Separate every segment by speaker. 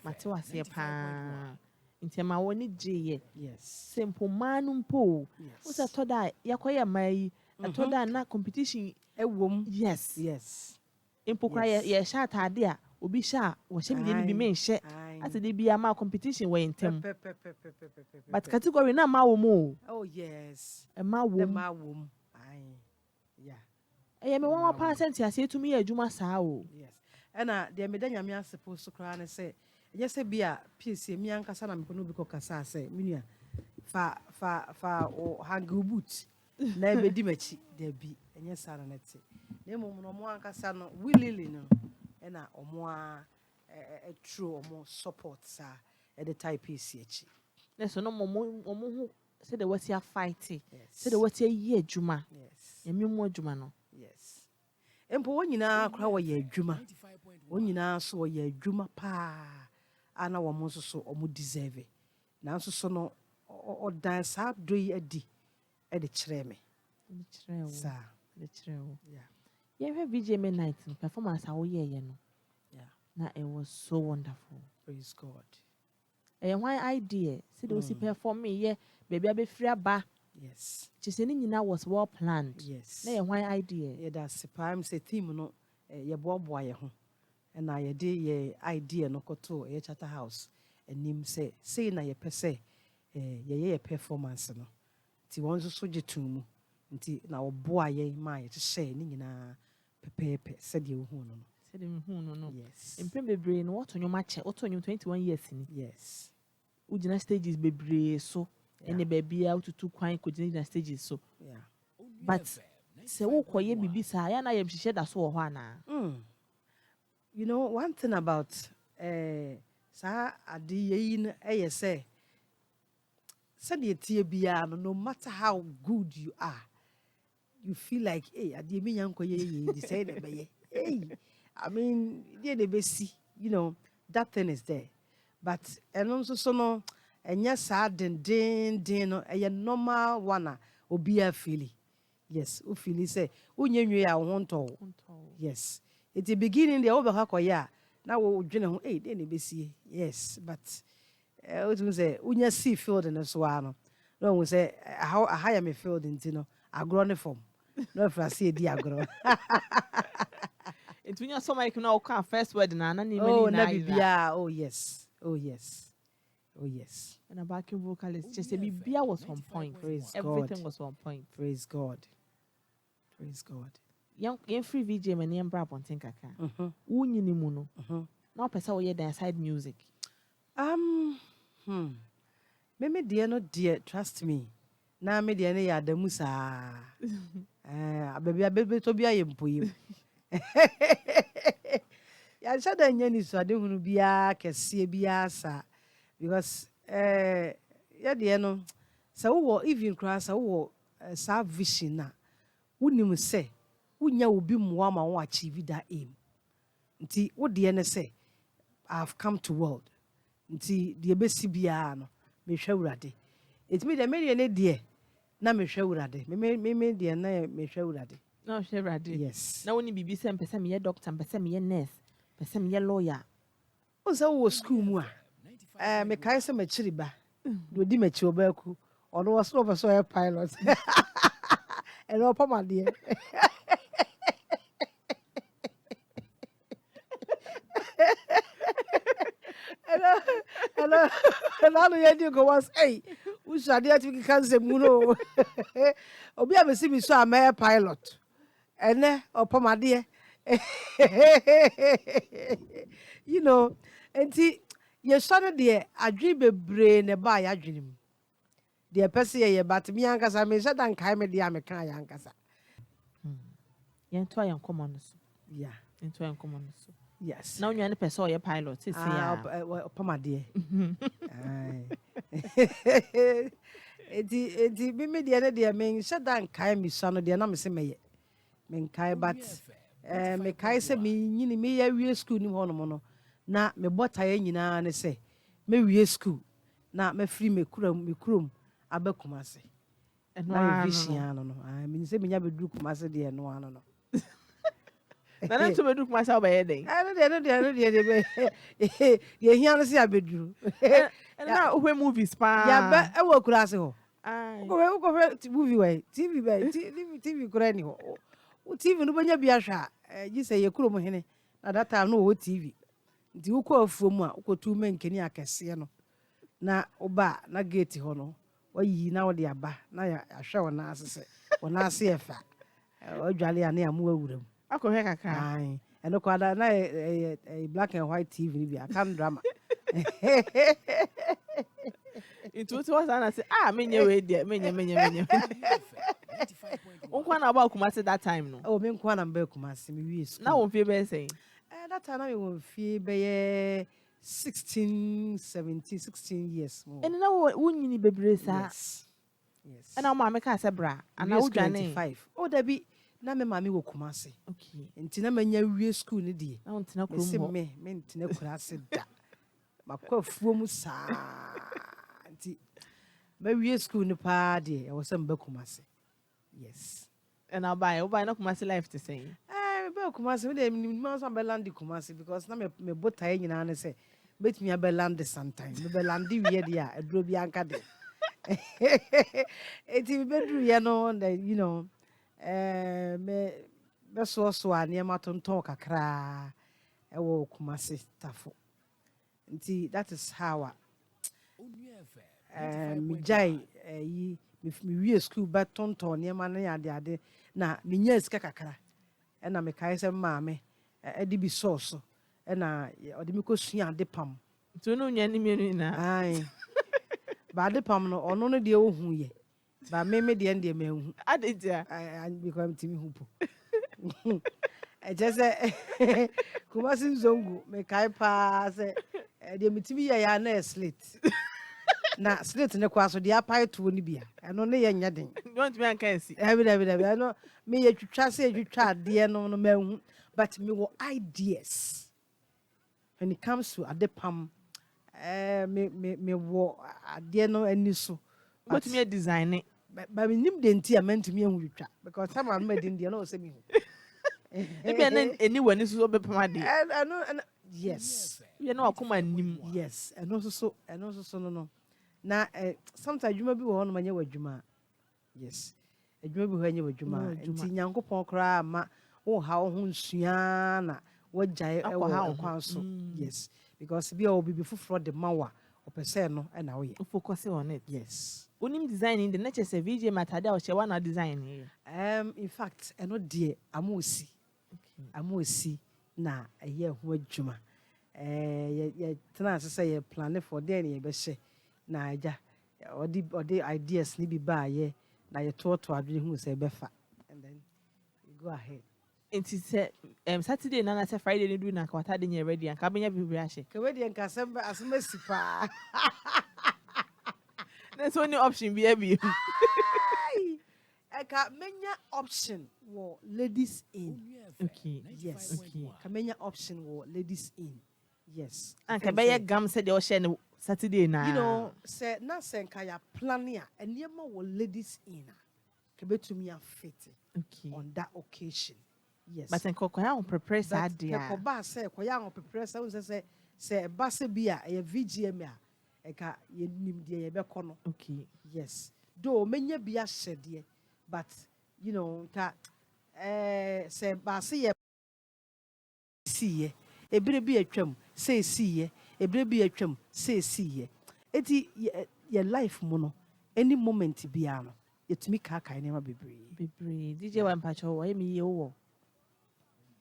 Speaker 1: Mate wase pa. Ntema woni gye.
Speaker 2: Yes.
Speaker 1: Simple manum po.
Speaker 2: Yes.
Speaker 1: Usa toda yakoya mai. Atoda na competition
Speaker 2: Ewom.
Speaker 1: yes.
Speaker 2: Yes.
Speaker 1: Impokra ye sha atade a obi sha wo hye me bi me nhye. Ase de bia ma competition we ntem. But category na ma wo mo.
Speaker 2: Oh yes.
Speaker 1: Ma wo.
Speaker 2: Ma wo. Aye. Yeah.
Speaker 1: Me won pa sent ase etumi ye adwuma saa o.
Speaker 2: Yes. Ena de me da nyame asepose kra na say enye se bia Peisie mi ankasa na me no bi ko kasa say menua fa o hang boot na e be di machi da bi enye sa na nete na mo no mo ankasa no willingly no ena omo a true omo support sa e the type Peisie echi
Speaker 1: na so no mo hu say the what ya fight say the what ya yi adwuma
Speaker 2: yes
Speaker 1: yemi mu adwuma no
Speaker 2: yes empo wonyina kra wo ye adwuma wonyina so wo ye adwuma pa ana wo mo so omo deserve na so no o dan sa do yi adi e de kire me sa
Speaker 1: de kire wo
Speaker 2: yeah
Speaker 1: yeah VGM night performance how ye no
Speaker 2: yeah
Speaker 1: na it was so wonderful
Speaker 2: praise God
Speaker 1: one idea see the we perform me yeah baby abi free aba
Speaker 2: yes
Speaker 1: chiseni nyina was well planned
Speaker 2: yes
Speaker 1: na one idea
Speaker 2: yeah that's I'm say theme no ye boaboa ye ho na ye de ye idea no koto ye charter house enim say na ye pese ye performance no ti won so getumu nti na oboa ye ma ye share ni nyina pepepe said ye hu no
Speaker 1: said ye hu no
Speaker 2: yes
Speaker 1: empem bebre no what onyo mache what onyo 21 years ni
Speaker 2: yes
Speaker 1: ugina stages bebre so ene baby out to kwan ko gina stages so
Speaker 2: yeah
Speaker 1: but se wo koye bibi sa ya na ye hihye da so wo ho ana
Speaker 2: you know one thing about sa ade yi no say said ye tie bia no matter how good you are you feel like hey ade me nyanko ye the say na be hey I mean they be see you know that thing is there but eno so no enya sa den no e normal one obi a feeling yes o feel say unye nwe ya ho nto yes at the beginning the over koya na wo dwene ho hey they be see yes but what you say unya see field in so ano no we say how a higher me field in no agro ne form no if I see di agro
Speaker 1: it unya so make na o first word na ni
Speaker 2: many na bibia oh yes
Speaker 1: and a backing vocalist just say bibia was on point everything was on point
Speaker 2: praise God
Speaker 1: young free VJ man yam bra ponten kaka unyi ni mu no na pesa wo ye dan side music
Speaker 2: me dear no dear trust me na me dear ne ya adamu saa ababi to bia ye mpoyim ya shada nya ni so ade hunu bia kese bia sa because ya dear no sa wo even class sa wo sa vision na wonim se wonya obi mmoa ma wo achieve that aim nti wo dear ne say I have come to world nti de besi bia no me hwa urade etimi de me ne de na me hwa urade me de na me hwa urade
Speaker 1: na hwa urade
Speaker 2: yes
Speaker 1: na woni bibi se mpese me ye doctor mpese me ye nurse mpese me ye lawyer
Speaker 2: o se wo school mu a me kai se ma chiri ba do di ma chi obaku ono wo so obaso e pilot e no pa ma de hello you go was hey we should have to cancel muno obi a me so am pilot ene opamade you know enti ye share de adwi bebre ne ba ya adwenim de pese ye but me ankasa me shada nkai me de ameka ya ankasa
Speaker 1: yen to ayan common so
Speaker 2: yeah
Speaker 1: yen to ayan common so
Speaker 2: yes
Speaker 1: now you any person or pilot say ya
Speaker 2: opamade edi me de me shada nkai me so no de na me se meye me nkai but me kai se me nyini me ya wie school ni ho no na me bota ya nyina ne se me wie school na me free me kurom abakumase na vision no me se me nya beduru kumase de no ano no
Speaker 1: Na to be do kuma sa obeye den.
Speaker 2: I know they hear no see abeduru.
Speaker 1: And now we movies pa.
Speaker 2: Ya ba e wo kura se ho.
Speaker 1: Ai.
Speaker 2: Go TV way. TV kura ni ho. TV no banya bi ahwa. Ji say ye kuro mo hene. Na that time no wo TV. Nti wo kɔ afuo mu a wo tu menkeni akɛse no. Na oba na gate ho no. Wayi na wo de aba na ya ahwa wona asese. Wona ase efa. Odwale ane amu awuram.
Speaker 1: Akɔhwɛ kakra.
Speaker 2: Ai. Eno kwa da na black and white TV ni bi akam drama.
Speaker 1: Itu was na say menye we there menye. Unkwa na ba Kumasi that time no.
Speaker 2: Oh me nkwa na mba Kumasi me wie school.
Speaker 1: Na won fie be say.
Speaker 2: That time na me won fie be 16 years more.
Speaker 1: And na wonyini bebre sa.
Speaker 2: Yes.
Speaker 1: And na ma ka say bra ana wo dwane
Speaker 2: 25. Oh da bi na me mama wo Kumasi.
Speaker 1: Okay.
Speaker 2: Nti na manya wie school ni die.
Speaker 1: Na won tina krom ho.
Speaker 2: Me ntina kurase da. Makwa fuo mu sa. Nti ma wie school ni pa die e wo se mba Kumasi. Yes.
Speaker 1: And I buy na Kumasi life to say.
Speaker 2: Be Kumasi me dey me so be land Kumasi because na me botae nyina na say betimi be land sometime. Me be land wie dia aduro bi anka de. Eti me bedru ye no you know me so ane ma tonton kakra e wo Kumasi tafo. Nti that is how me jai yi me wie school ba tonton ne ma na ade na me nya sika kakra e na me kai se maame e di bi sauce e na odi me ko sua ade pam
Speaker 1: to no nya ni me na
Speaker 2: ai ba ade pam no ono no de ohu ye ba me de me hu
Speaker 1: ade dia
Speaker 2: ai because am timi hu po e je se Kumasi Nzongu me kai pa se de mitimi ya na slate na slate ne kwa so de apai to ni bia eno ne ye nya den
Speaker 1: don't me anka si
Speaker 2: every eno me ye twitwa se twitwa ade no no mahu but me wo ideas when it comes to adepam me wo ade no ani so
Speaker 1: but me design it
Speaker 2: but me nim de nti amantumi ehu twitwa because some am me de no se me hu
Speaker 1: e be na eni wani so be pam ade
Speaker 2: and yes
Speaker 1: you know akoma nim
Speaker 2: yes eno so no na sometimes adwuma bi wo ho no manya wadwuma yes adwuma bi ho anya wadwuma nti nyankopon kra ma wo ha wo ho nsua na wagyae e wo kwan so yes because bi o bi fufuro de mawa opese no e na wo ye
Speaker 1: focus on it
Speaker 2: yes
Speaker 1: onim designing the nature say VJ matade a wo na design here
Speaker 2: in fact eno de amosi na eye ho adwuma ye tena say ye plan for there ye be hye na aja odi ideas ni bi ba ye na ye to adwene hu say be fa and then you go ahead
Speaker 1: it is Saturday na say Friday ni do na ka wata de nye ready an ka benya bibiri ahye
Speaker 2: ka wedi en ka asema sipa
Speaker 1: there's only option be e
Speaker 2: e ka menya option wo ladies in
Speaker 1: okay
Speaker 2: yes
Speaker 1: okay
Speaker 2: ka menya option wo ladies in yes
Speaker 1: an ka be ye gam say de o share no Saturday na
Speaker 2: you know say na say ka ya plan ya enema wo ladies in ka betumi afit
Speaker 1: okay
Speaker 2: on that occasion yes
Speaker 1: but en kokko ya on prepare sad dia
Speaker 2: ko ba say ko ya on prepare say ba se bia e VGM a e ka ye nim dia ye be kono
Speaker 1: okay
Speaker 2: yes do menya bia hyede but you know ka say ba se ye see ebire bi atwam say see ebire bi atwam say see eti ye life mu no any moment bia no yetumi ka nema bebre
Speaker 1: DJ wan pacho wo emi ye wo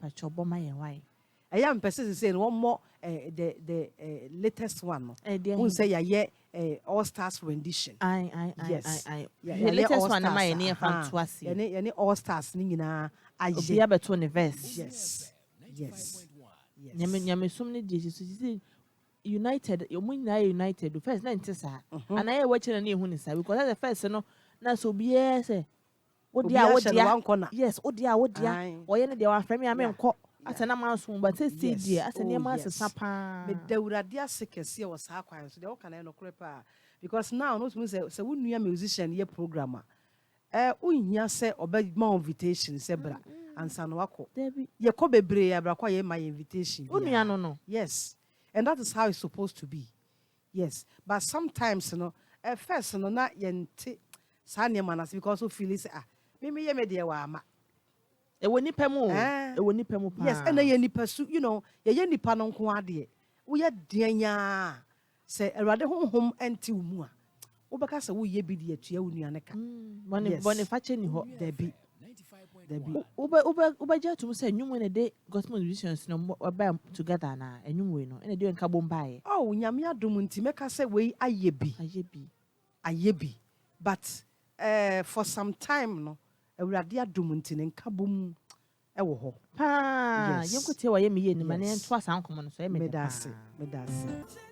Speaker 1: pacho bo ma ye why
Speaker 2: I am person say one more the latest one no who say ye all stars rendition
Speaker 1: yes the latest one na my near fan twice
Speaker 2: ye all stars ni nyina aye
Speaker 1: obi abeto ne verse
Speaker 2: yes
Speaker 1: nyame sum ne die so united united first na ntisa and I watch na ehu ni sa because the first no na so bi say odia yes odia oye ne de wa frame ya me nko atena manso but say die atena ma sesa pa
Speaker 2: me dawurade asekese wo sa kwan so de wo kana no krepa because now no say we nua musician ye program unhia say oba ma invitation say bra ansa no wako
Speaker 1: Debbie.
Speaker 2: ye ko bebre abrakwa ye my invitation
Speaker 1: Unu no.
Speaker 2: yes, and that is how it's supposed to be. Yes, but sometimes at first na yente sa nneɛma na because of feel say me ye me de wa ama
Speaker 1: Ewo nipa mu ewo nipa mu pa.
Speaker 2: Yes, and ye nipa su ye nipa no nko ade wo ye deanya say awurade honhom enti wo mu a wo beka say wo ye bi de atua wo nuane ka
Speaker 1: bone fache ni ho
Speaker 2: Debbie
Speaker 1: Uba to say new when a day gospel musicians no together na enyum we no. And they nka bombae.
Speaker 2: Oh, nyame adom nti meka say we ayebi. But for some time no awurade adom nti ne nka bom ewo ho.
Speaker 1: Pa, you could tell why me ye ni mane nto asan komo no so e me
Speaker 2: dase.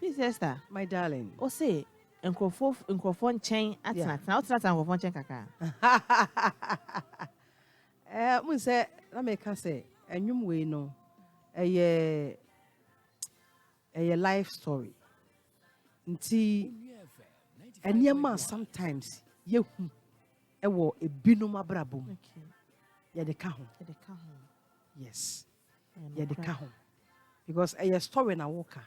Speaker 1: Peisie Esther,
Speaker 2: My darling.
Speaker 1: Osei enkrofo nchen atena. Na otena enkrofo nchen kaka.
Speaker 2: Mun say na meka say enwum we no eye life story. Nti enema sometimes yehu ewo ebinum abrabom.
Speaker 1: Okay.
Speaker 2: Ye de ka ho. Yes. Ye de ka ho.
Speaker 1: Yeah,
Speaker 2: Because a story na woka.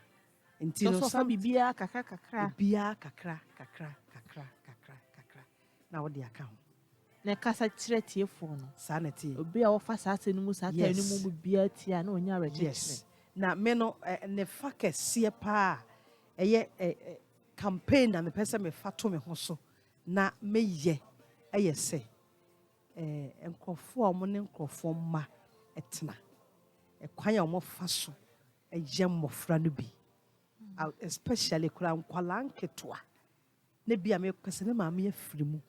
Speaker 2: Nti no
Speaker 1: some bibia kakra.
Speaker 2: Bibia kakra. Na wo de aka ho.
Speaker 1: Na kasa kire tiefo no.
Speaker 2: Sanity.
Speaker 1: Obi a wo fa saase no mu saata no mu bibia tia na onya rejection.
Speaker 2: Yes. Na me no ne fa kese pa eye campaign na me pese me fa to me ho so na me ye eye se enkrofo a mo ne enkrofo ma etena ekwan a mo fa so eye mmofra no bi especially kura nkwala nketoa na bia me kwese ne maame afirimu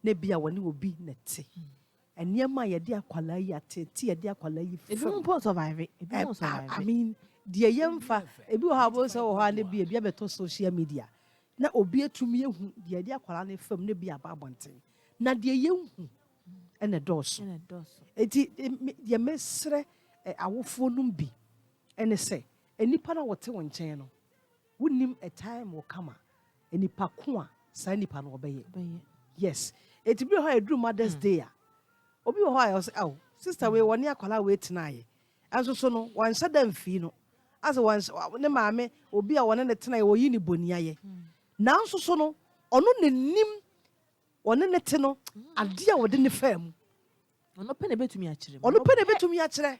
Speaker 2: na bia woni obi nete enema ye de akwala yi atete ye de akwala yi
Speaker 1: ebi mo survive
Speaker 2: I mean the yemfa ebi wo ha bo so wo ha na bia beto social media na obi etumi ehu de de akwala na fam na bia ba bonten na de yehu ene doso eti ye mesre awofo num bi ene se enipa na wote wo nchen no wonim a time will come enipa ko a sa enipa no obeye yes eti bi ho edru Mother's Day a obi ho a say oh sister we woni akwala we tinaye anso so no wan sada mfi no as wan ne maame obi a woni ne tinaye wo yi ni boniaye na anso so no ono ne nim woni ne te no ade a wode ne fam
Speaker 1: ono pe na betumi akire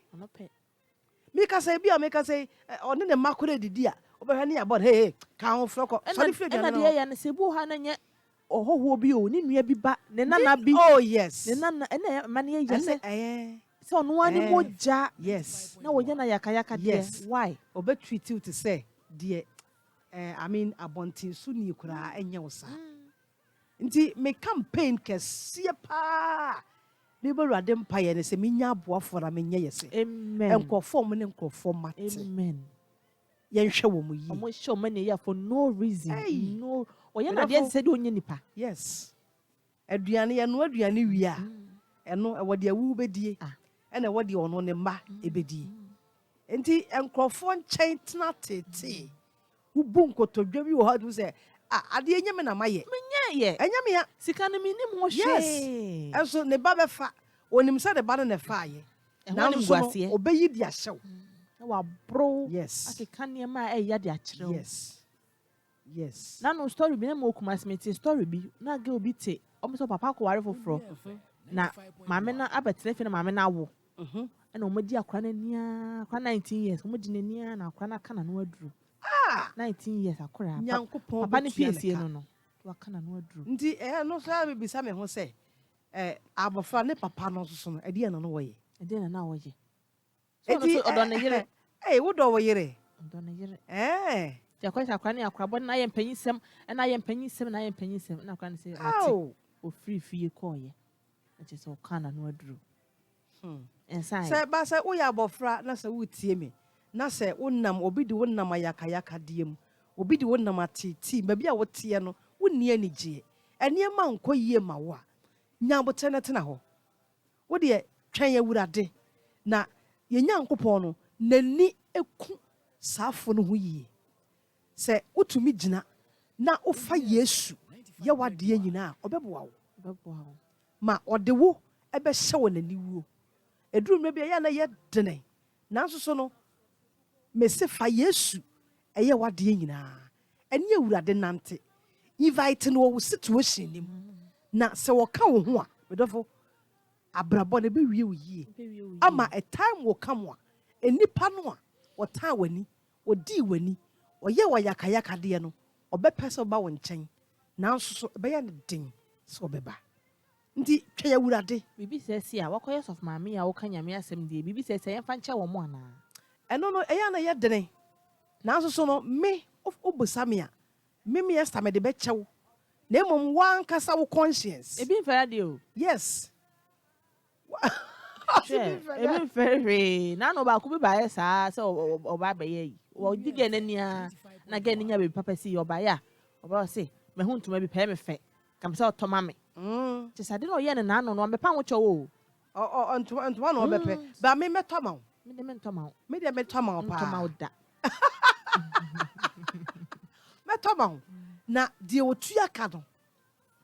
Speaker 2: me ka say bi a me ka say ono ne makore didi a obehwe ne abod hey ka ho froko sorry fi
Speaker 1: na de ya ne sebu ha na nye ohoho bi o ni nua bi ba ne nana bi
Speaker 2: oh yes
Speaker 1: ne nana ene mane ye se so Onua ni moja
Speaker 2: yes
Speaker 1: na wo na yakayaka de why
Speaker 2: obe treat you to say de I mean abontin su ni kura enye wo sa nti me campaign kese pa me be ruade mpaye ne se me nya aboafo na me nye yese
Speaker 1: amen
Speaker 2: enkofo mo ne enkofo mate
Speaker 1: amen
Speaker 2: yenhwe wo mu yi
Speaker 1: omo show money ya for no reason no oye na de se de onye nipa
Speaker 2: yes aduane ye no aduane wi a eno e wode awu bedie ena e wode ono ne mba ebedie enti enkrofo nchen tena tete ubu nkotodwa bi wo ha du se ade enye me na maye
Speaker 1: menye ye
Speaker 2: enye me ya
Speaker 1: sika na mi nim wo hwe
Speaker 2: yes enso ne ba befa onim se de ba no ne fa ye
Speaker 1: na nim guase
Speaker 2: obeyi di ahyew
Speaker 1: na wa bro
Speaker 2: yes
Speaker 1: akeka ne ma ya de akire
Speaker 2: yes
Speaker 1: na no story bi na mo kuma smith story bi na ga obi te omo so papa ko ware foforo na maame na abetre fi na maame na awo na omo di akora na nia akora 19 years omo di na nia na akora na kana no aduru 19 years akora papa ni Peisie no to akana no aduru
Speaker 2: ndi no so a bibisa me ho se abofra ne papa no so no ade na no wo ye
Speaker 1: so odo na yire
Speaker 2: wo do wo yire
Speaker 1: odo na yire Jakwesa kwani akrabo na ye mpanyisem na ye mpanyisem na kwani say ati o free koye ati so kana no aduru inside
Speaker 2: say ba say wo ya abofra na say wo tie me na say wonnam obi di wonnam ayaka diem obi di wonnam atiti ba bia wo tie no wonni anigye enema nkoyie ma wo a nyambote na tena ho wo de twen ya wurade na ye nyankopon no nani eku saafo no ho yie se utumi gina na ofa Yesu ye wade nyina obeboa wo ma ode wo ebe hye wo nani wuo eduru me bia ya na ye dene nanso so no me se fa Yesu eye wade nyina ene awurade nante invite no wo situation nim na se wo ka wo ho a medofo abrabo na be wie wo yie ama a time will come a enipa no a wo ta wani wo di wani oye wo yakayaka de no obepese ba wo nchen nanso so be ya ne din so beba ndi twa awurade
Speaker 1: bibi sesi a wakoye of maami a wo ka nyame asem de bibi sesi yemfa nche wo mo ana
Speaker 2: eno no eya na ye dene nanso so no me obosame a me Esther me de be chew na emom wan kasa wo conscience
Speaker 1: ebi mfara de o
Speaker 2: yes
Speaker 1: ebi mfara na no ba ku bi ba esa se oba ba ye wo dige nania na ge nya be papa si oba ya oba se me hu ntuma bi pe me fe kam se otoma me ti sade no ye na no me pa wo cho o
Speaker 2: ntuma no be pe ba me metoma wo
Speaker 1: me de mentoma wo
Speaker 2: me de metoma wo pa
Speaker 1: mentoma wo da
Speaker 2: metoma wo na de otua ka no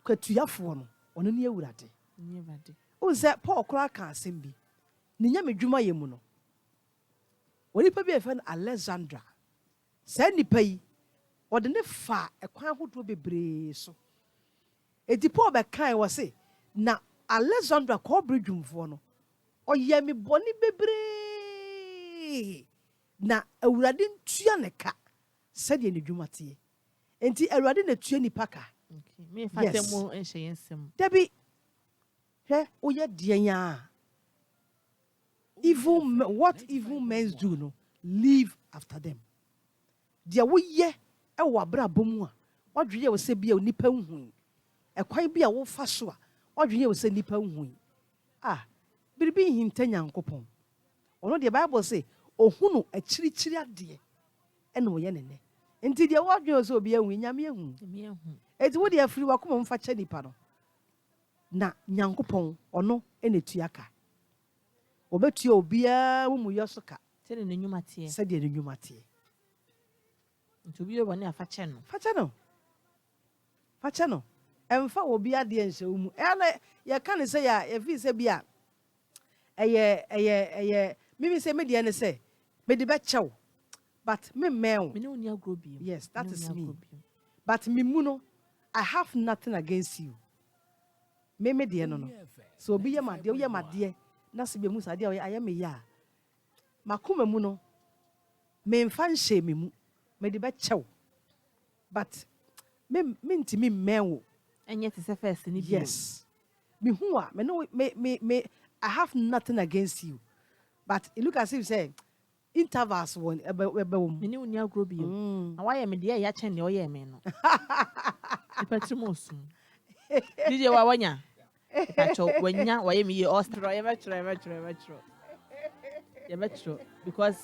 Speaker 2: kwatuafo no ono ne awurade o ze Paul kura ka asem bi ne nya medwuma ye mu no woni pa bi e fa Alexandra sa nipa yi o de ne fa ekwan hodo bebre so edi Paul be kan wo se na Alexandra ko bredwumfo no oye me boni bebre na awurade ntua ne ka sa de ne dwuma tie enti awurade na tua nipa ka
Speaker 1: me fa temu enhyensem
Speaker 2: Debbie he oye dienya what evil men do no live after them dia wo ye e wo abra bomu a wadweye wo se bia onipa nhu ekwan bia wo fa so a wadweye wo se nipa nhu biribi hinta Nyankopon ono de Bible say ohunu akirikyiri ade ene wo ye nene enti dia wadweye so obi anhu nyame anhu enti wo de afiri wakoma mfa kya nipa no na Nyankopon ono ene tuaka obetua obia wo mu yoso ka
Speaker 1: se ne nyuma tie
Speaker 2: se de ne nyuma tie
Speaker 1: nti obi yo ne afa kye
Speaker 2: no emfa obia de enhye wo mu ele ye ka ne se ya ye fi se bia eye mimi se me de ne se me de be kyew but me mew
Speaker 1: me ne oni agrobi
Speaker 2: yes that is me but me mu no I have nothing against you me de no so obi ye ma de na se be mu sa de aye me ya makoma mu no me mfa nhye me mu me de be kyew but me ntimi mewo
Speaker 1: enye te se first ni
Speaker 2: yes me hu a me no me I have nothing against you but it look as if say intervals won ebe
Speaker 1: me ne oni agrobi na wa ye me de ya kyen ne o ye me no ipatrimosu DJ wa wanya pacho wanya wa ye me ye ostro ye metro because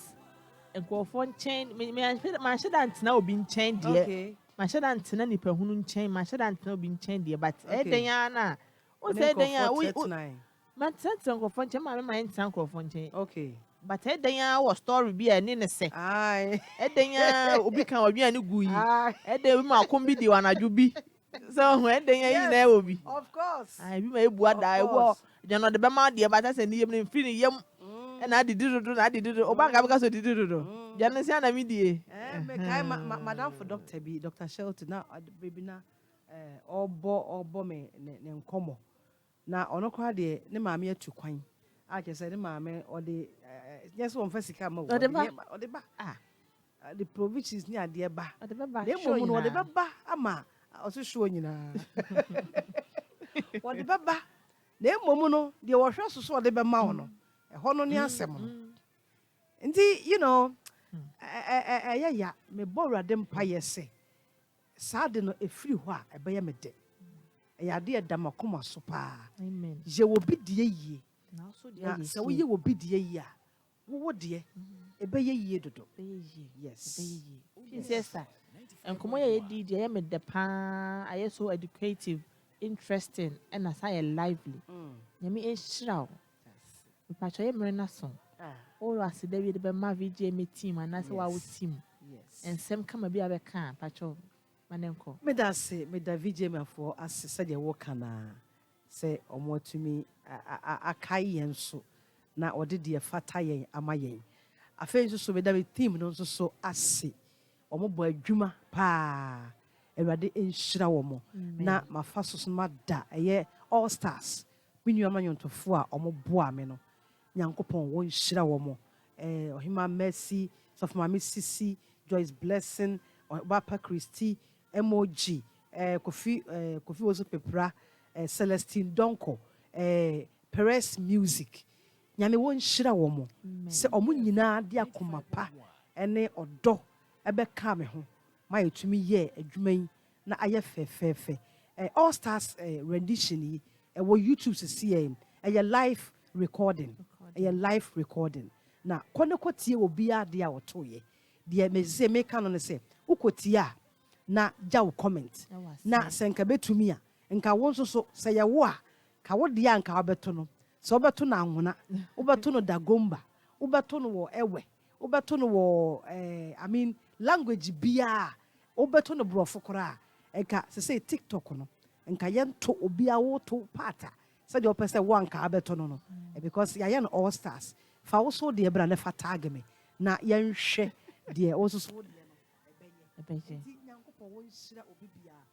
Speaker 1: enkofo nchen me ma sheda ntena obi nchen de ma sheda ntena nipa hunu nchen ma sheda ntena obi nchen de but eden ya na o say eden ya ma ntena enkofo nchen ma ntena enkofo nchen
Speaker 2: okay
Speaker 1: but eden ya wo story bi ani ne se eden ya obi kan odwan ani gu yi eden bi ma kombi di wanadwo bi so eden ya yi na obi
Speaker 2: of course
Speaker 1: bi ma ebu ada ebu jano de be ma de ba ta se ni yem ni mfiri yem na adidido obanga beka so didido jano si ana mi die
Speaker 2: me kai madam for doctor bi Dr. Shelton na baby na obo me ne nkomo na ono kwa de ne maame atu kwan a ke se ne maame ode yes won fasika ma ode ba the provisions ni ade ba
Speaker 1: ode ba
Speaker 2: na emo no ode ba ama osusuo nyina ode ba na emo no de wo hwe soso ode be ma wo no ho no ni asem no nti you know ya me borade mpa yese saade no efiri ho a ebe ya me de ya de da makoma so pa
Speaker 1: amen
Speaker 2: je wo bi de yie
Speaker 1: na so de
Speaker 2: yie se wo ye wo bi de yie a wo de ebe ye yie dodo yes
Speaker 1: Peisie Esther enkomo ye di de ya me de pa aye so educative interesting and as I lively nyame enhira pacho ye mre na so all as David be ma VJ me team and as wa team
Speaker 2: yes
Speaker 1: and sem kama bi abeka pacho manenko
Speaker 2: me da VJ me for as said ye wo kana say omotumi akai yenso na ɔde deɛ fata yɛn ama yɛn afei nso so bɛda me team no nso so ase ɔmo bɔ adwuma paa Awurade nhyira wɔn na mafa so mada ɛyɛ all stars me nua manyɔntofo a ɔmo boa me no Nyankopɔn wɔn nhyira wɔn ɔhema Mercy sɔfo maame Sisi Joyce Blessing Bapa Christy MOG Kofi Wosu Pepra Celestine Donko Perez Music nyame wɔn nhyira wɔn sɛ ɔmo nyinaa de akoma pa ɛne ɔdɔ ɛbɛka me ho ma yɛtumi yɛ adwuma yi na ayɛ fɛfɛɛfɛ all stars rendition yi ɛwɔ YouTube sisi yɛn ɛyɛ live recording na kɔne kɔtie obiara de a wɔtoyɛ deɛ mese meka no ne sɛ wokɔtie a na gya wo comment na sɛ nka bɛtumi a nka wo nso so sɛ yɛwo a ka wo deɛ a nka wobɛto no sɛ wobɛto no anwona wobɛto no dagomba wobɛto no wɔ ɛwɛ wobɛto no wɔ language biara wobɛto no borɔfo koraa nka sɛ sɛ TikTok no nka yɛnto obiara woto part a sɛdeɛ wopɛ sɛ wo anka wobɛto no because yɛayɛ no all stars fa wo so deɛ bra ne fa tag me na yɛnhwɛ deɛ wo so so deɛ no ɛbɛyɛ nti Nyankopɔn wɔnhyira obi biara